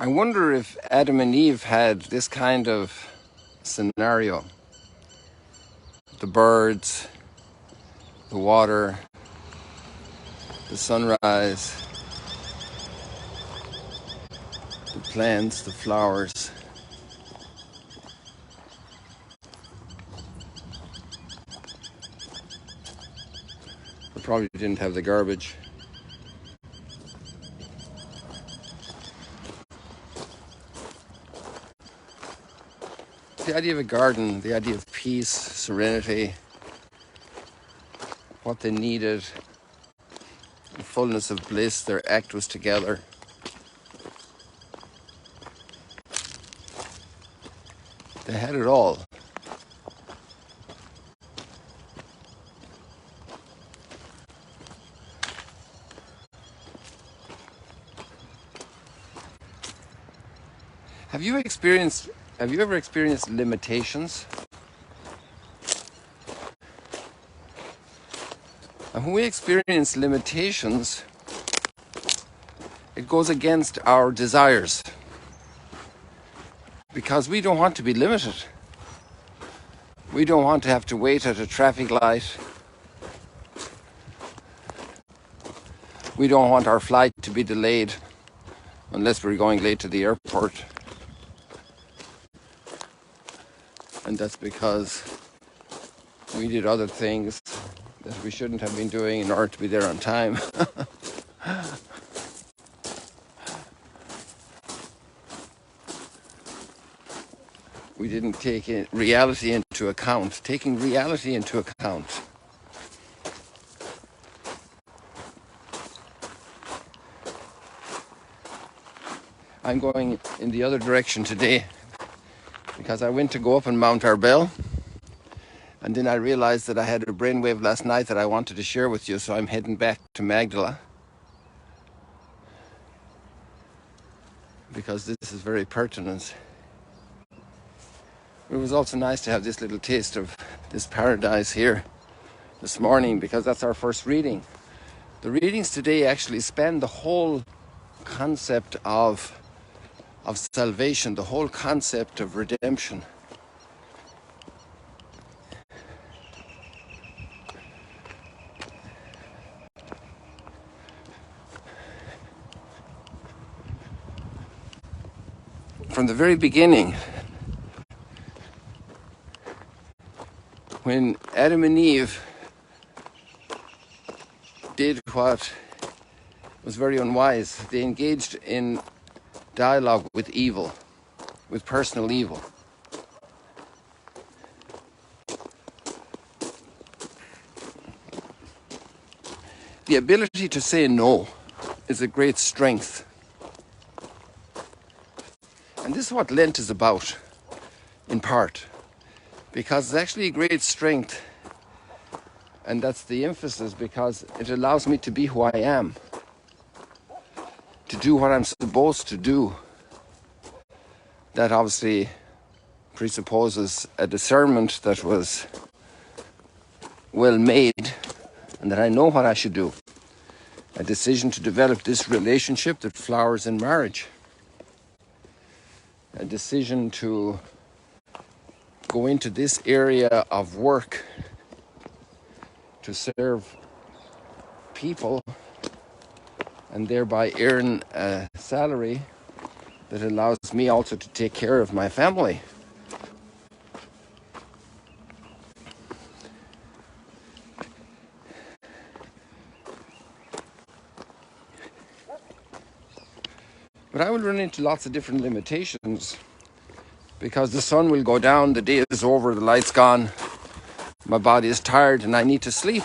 I wonder if Adam and Eve had this kind of scenario. The birds, the water, the sunrise, the plants, the flowers. They probably didn't have the garbage. The idea of a garden, the idea of peace, serenity, what they needed, the fullness of bliss, their act was together. They had it all. Have you ever experienced limitations? And when we experience limitations, it goes against our desires. Because we don't want to be limited. We don't want to have to wait at a traffic light. We don't want our flight to be delayed unless we're going late to the airport. And that's because we did other things that we shouldn't have been doing in order to be there on time. We didn't take reality into account. Taking reality into account. I'm going in the other direction today because I went to go up and Mount Arbel, and then I realized that I had a brainwave last night that I wanted to share with you, so I'm heading back to Magdala because this is very pertinent. It was also nice to have this little taste of this paradise here this morning because that's our first reading. The readings today actually span the whole concept of salvation, the whole concept of redemption. From the very beginning, when Adam and Eve did what was very unwise, they engaged in dialogue with evil, with personal evil. The ability to say no is a great strength. And this is what Lent is about, in part, because it's actually a great strength, and that's the emphasis, because it allows me to be who I am, to do what I'm supposed to do. That obviously presupposes a discernment that was well made and that I know what I should do. A decision to develop this relationship that flowers in marriage. A decision to go into this area of work to serve people and thereby earn a salary that allows me also to take care of my family. But I will run into lots of different limitations because the sun will go down, the day is over, the light's gone, my body is tired and I need to sleep.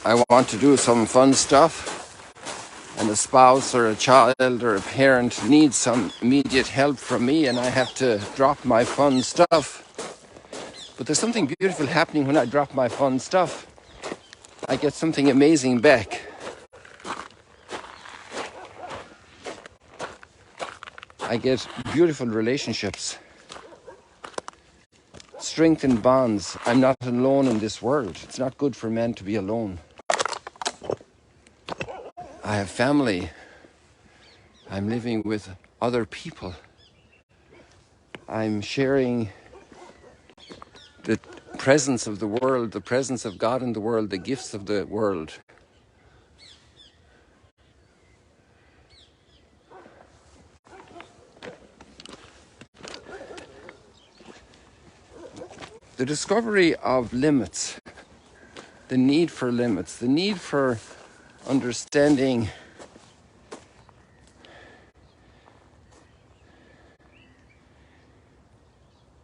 I want to do some fun stuff, and a spouse or a child or a parent needs some immediate help from me, and I have to drop my fun stuff. But there's something beautiful happening when I drop my fun stuff. I get something amazing back. I get beautiful relationships, strengthened bonds. I'm not alone in this world. It's not good for men to be alone. I have family. I'm living with other people. I'm sharing the presence of the world, the presence of God in the world, the gifts of the world. The discovery of limits, the need for limits, the need for understanding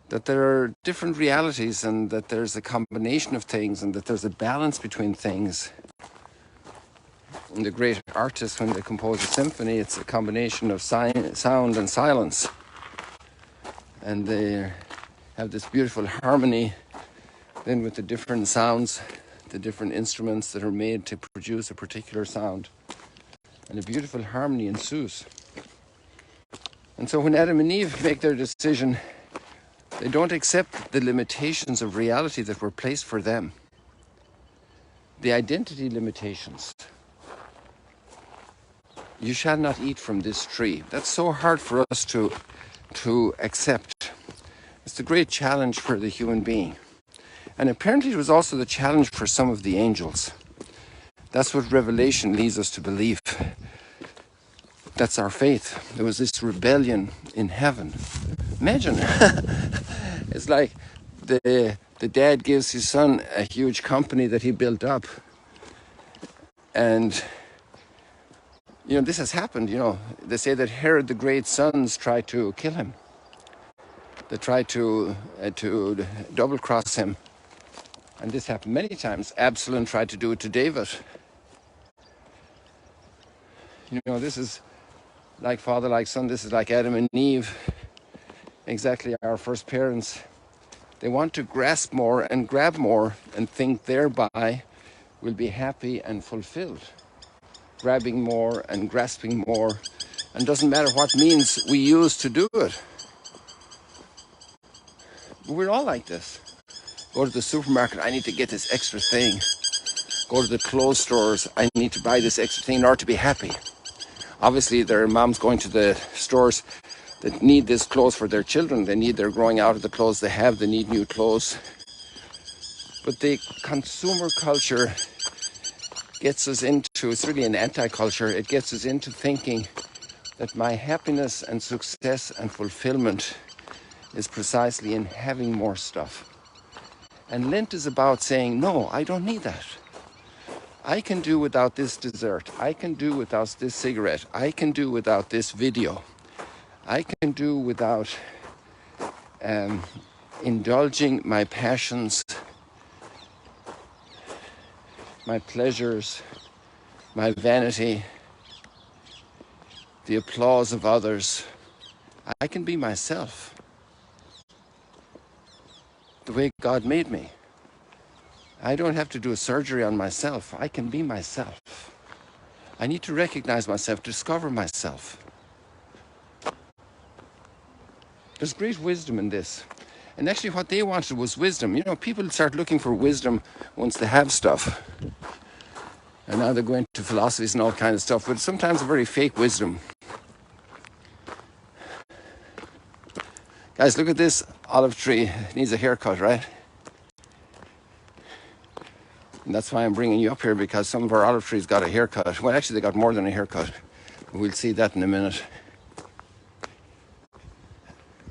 that there are different realities and that there's a combination of things and that there's a balance between things. And the great artists, when they compose a symphony, it's a combination of sound and silence. And they have this beautiful harmony then with the different sounds, the different instruments that are made to produce a particular sound. And a beautiful harmony ensues. And so when Adam and Eve make their decision, they don't accept the limitations of reality that were placed for them. The identity limitations. You shall not eat from this tree. That's so hard for us to accept. It's the great challenge for the human being. And apparently it was also the challenge for some of the angels. That's what Revelation leads us to believe. That's our faith. There was this rebellion in heaven. Imagine. It's like the dad gives his son a huge company that he built up. And, you know, this has happened, you know. They say that Herod the Great's sons tried to kill him. They tried to double-cross him. And this happened many times. Absalom tried to do it to David. You know, this is like father, like son. This is like Adam and Eve. Exactly our first parents. They want to grasp more and grab more and think thereby will be happy and fulfilled. Grabbing more and grasping more. And doesn't matter what means we use to do it. But we're all like this. Go to the supermarket, I need to get this extra thing. Go to the clothes stores, I need to buy this extra thing in order to be happy. Obviously, there are moms going to the stores that need this clothes for their children. They're growing out of the clothes they have, they need new clothes. But the consumer culture gets us into, it's really an anti-culture, it gets us into thinking that my happiness and success and fulfillment is precisely in having more stuff. And Lent is about saying, no, I don't need that. I can do without this dessert. I can do without this cigarette. I can do without this video. I can do without indulging my passions, my pleasures, my vanity, the applause of others. I can be myself, the way God made me. I don't have to do a surgery on myself. I can be myself. I need to recognize myself, discover myself. There's great wisdom in this. And actually what they wanted was wisdom. You know, people start looking for wisdom once they have stuff. And now they're going to philosophies and all kinds of stuff, but sometimes a very fake wisdom. Guys, look at this olive tree. It needs a haircut, right? And that's why I'm bringing you up here, because some of our olive trees got a haircut. Well, actually, they got more than a haircut. We'll see that in a minute.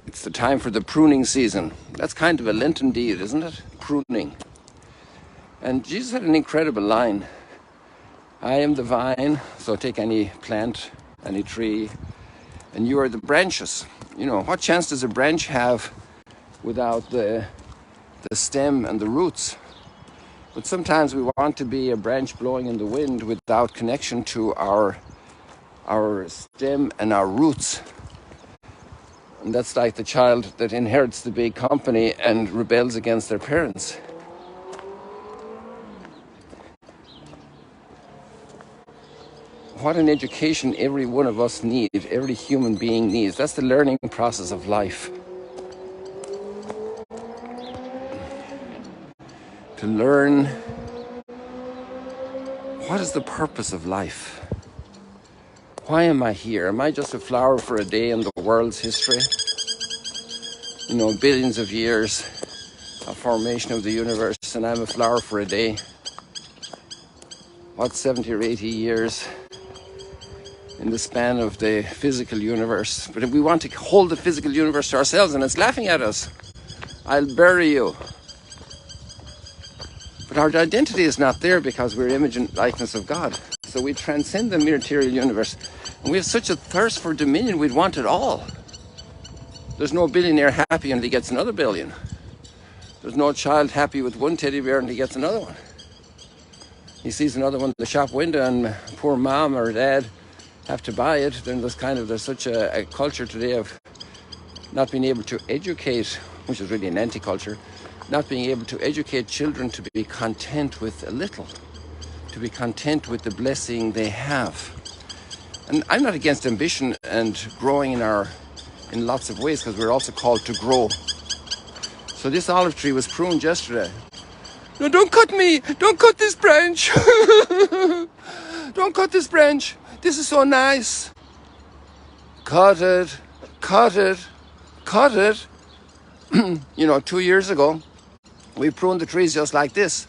It's the time for the pruning season. That's kind of a Lenten deed, isn't it? Pruning. And Jesus had an incredible line. I am the vine, so take any plant, any tree, and you are the branches. You know, what chance does a branch have without the stem and the roots? But sometimes we want to be a branch blowing in the wind without connection to our stem and our roots. And that's like the child that inherits the big company and rebels against their parents. What an education every one of us needs, every human being needs. That's the learning process of life. To learn what is the purpose of life. Why am I here? Am I just a flower for a day in the world's history? You know, billions of years of formation of the universe, and I'm a flower for a day. What, 70 or 80 years in the span of the physical universe? But if we want to hold the physical universe to ourselves and it's laughing at us, I'll bury you. But our identity is not there because we're image and likeness of God. So we transcend the material universe. And we have such a thirst for dominion, we'd want it all. There's no billionaire happy until he gets another billion. There's no child happy with one teddy bear until he gets another one. He sees another one in the shop window and poor mom or dad have to buy it. Then there's such a culture today of not being able to educate, which is really an anti-culture, not being able to educate children to be content with a little, to be content with the blessing they have. And I'm not against ambition and growing in lots of ways, because we're also called to grow. So this olive tree was pruned yesterday. No, don't cut me! Don't cut this branch! Don't cut this branch! This is so nice! Cut it! Cut it! Cut it! You know, 2 years ago, we pruned the trees just like this.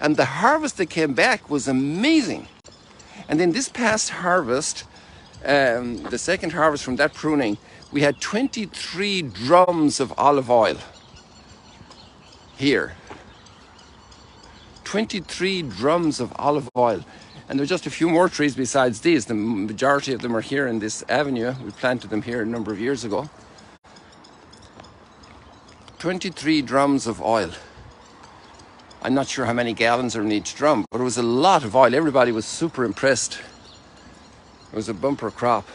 And the harvest that came back was amazing. And then this past harvest, the second harvest from that pruning, we had 23 drums of olive oil here. 23 drums of olive oil. And there are just a few more trees besides these. The majority of them are here in this avenue. We planted them here a number of years ago. 23 drums of oil. I'm not sure how many gallons are in each drum, but it was a lot of oil. Everybody was super impressed. It was a bumper crop.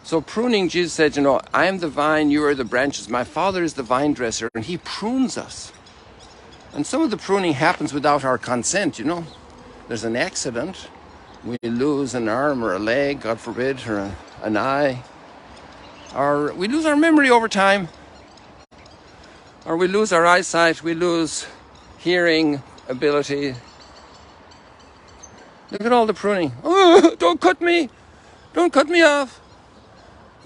So pruning, Jesus said, you know, I am the vine, you are the branches. My Father is the vine dresser, and he prunes us. And some of the pruning happens without our consent, you know. There's an accident. We lose an arm or a leg, God forbid, or an eye. Or we lose our memory over time. Or we lose our eyesight, we lose hearing ability. Look at all the pruning. Oh, don't cut me! Don't cut me off!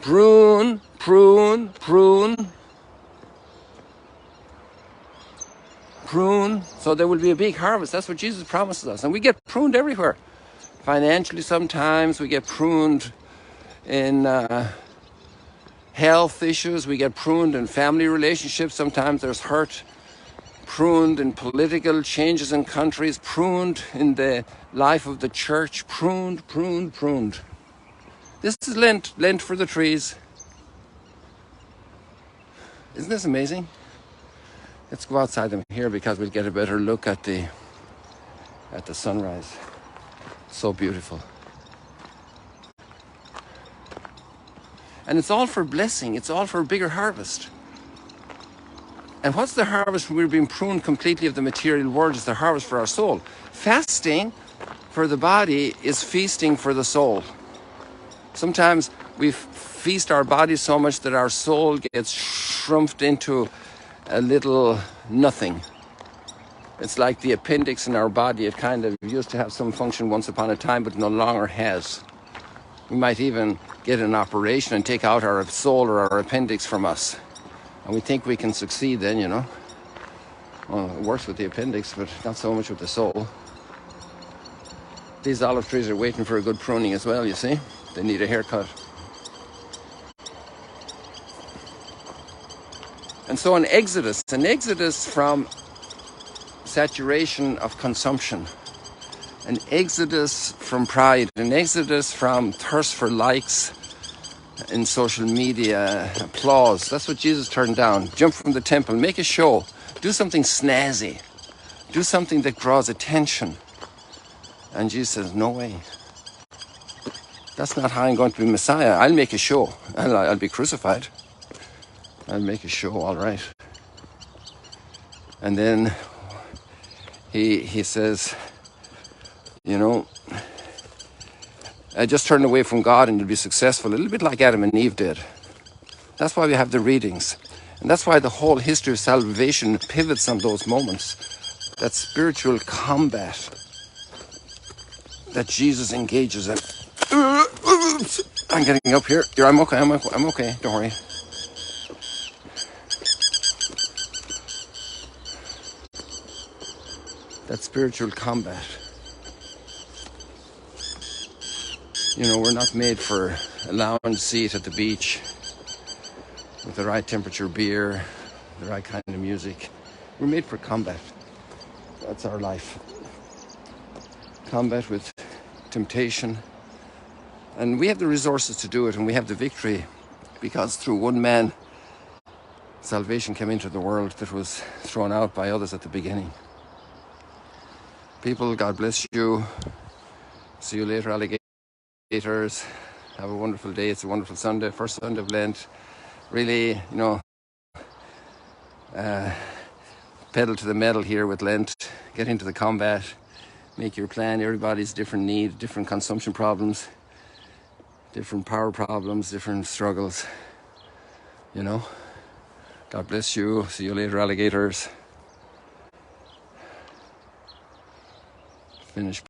Prune, prune, prune. Prune, so there will be a big harvest. That's what Jesus promises us. And we get pruned everywhere. Financially sometimes, we get pruned in health issues, we get pruned in family relationships, sometimes there's hurt, pruned in political changes in countries, pruned in the life of the church, pruned, pruned, pruned. This is Lent, Lent for the trees. Isn't this amazing? Let's go outside them here because we'll get a better look at the sunrise. So beautiful. And it's all for blessing. It's all for a bigger harvest. And what's the harvest when we're being pruned completely of the material world? It's the harvest for our soul. Fasting for the body is feasting for the soul. Sometimes we feast our body so much that our soul gets shrimped into a little nothing. It's like the appendix in our body. It kind of used to have some function once upon a time, but no longer has. We might even get an operation and take out our soul or our appendix from us. And we think we can succeed then, you know. Well, it works with the appendix, but not so much with the soul. These olive trees are waiting for a good pruning as well, you see. They need a haircut. And so an exodus from saturation of consumption, an exodus from pride, an exodus from thirst for likes in social media, applause. That's what Jesus turned down. Jump from the temple, make a show, do something snazzy, do something that draws attention. And Jesus says, no way. That's not how I'm going to be Messiah. I'll make a show. I'll be crucified. I'll make a show, all right. And then he says, you know, just turn away from God and you'll be successful, a little bit like Adam and Eve did. That's why we have the readings. And that's why the whole history of salvation pivots on those moments. That spiritual combat. that Jesus engages in. I'm getting up here. I'm okay. I'm okay. Don't worry. That spiritual combat. You know, we're not made for a lounge seat at the beach with the right temperature beer, the right kind of music. We're made for combat. That's our life. Combat with temptation. And we have the resources to do it, and we have the victory because through one man, salvation came into the world that was thrown out by others at the beginning. People, God bless you. See you later, alligators. Have a wonderful day. It's a wonderful Sunday, first Sunday of Lent. Really, you know, pedal to the metal here with Lent. Get into the combat. Make your plan. Everybody's different need, different consumption problems, different power problems, different struggles. You know, God bless you. See you later, alligators. Finish.